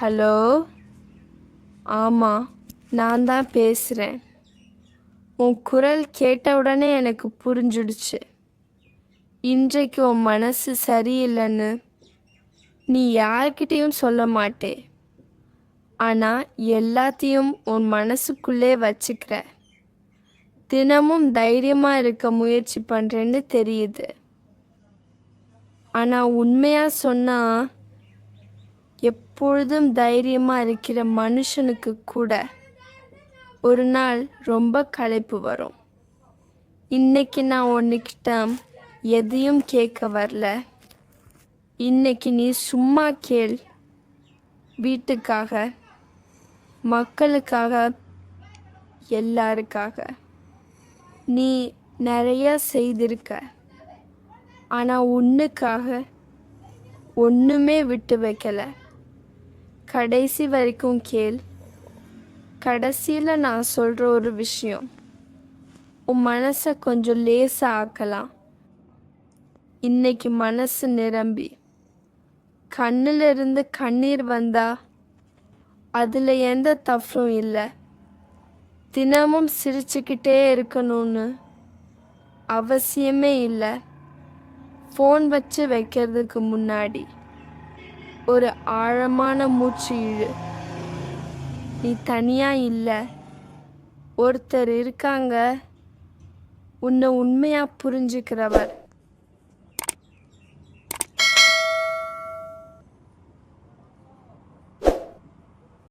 Hello. ஆமாம், நான் தான் பேசுகிறேன். உன் குரல் கேட்ட உடனே எனக்கு புரிஞ்சிடுச்சு. இன்றைக்கு உன் மனசு சரியில்லைன்னு நீ யார்கிட்டேயும் சொல்ல மாட்டே. ஆனால் எல்லாத்தையும் உன் மனசுக்குள்ளே வச்சுக்கிற. தினமும் தைரியமாக இருக்க முயற்சி பண்ணுறேன்னு தெரியுது. ஆனால் உண்மையாக சொன்னால் எப்பொழுதும் தைரியமாக இருக்கிற மனுஷனுக்கு கூட ஒரு நாள் ரொம்ப களைப்பு வரும். இன்னைக்கு நான் உன்கிட்ட எதையும் கேட்க வரல. இன்னைக்கு நீ சும்மா கேள். வீட்டுக்காக, மக்களுக்காக, எல்லாருக்காக நீ நிறைய செய்திருக்க. ஆனால் உன்னுக்காக ஒன்றுமே விட்டு வைக்கலை. கடைசி வரைக்கும் கேள். கடைசியில் நான் சொல்கிற ஒரு விஷயம் உன் மனசை கொஞ்சம் லேசாக ஆக்கலாம். இன்னைக்கு மனசு நிரம்பி கண்ணிலிருந்து கண்ணீர் வந்தா அதில் எந்த தப்பும் இல்லை. தினமும் சிரிச்சுக்கிட்டே இருக்கணும்னு அவசியமே இல்லை. ஃபோன் வச்சு வைக்கிறதுக்கு முன்னாடி ஒரு ஆழமான மூச்சு இழு. நீ தனியாக இல்லை, ஒருத்தர் இருக்காங்க உன்னை உண்மையாக புரிஞ்சுக்கிறவர்.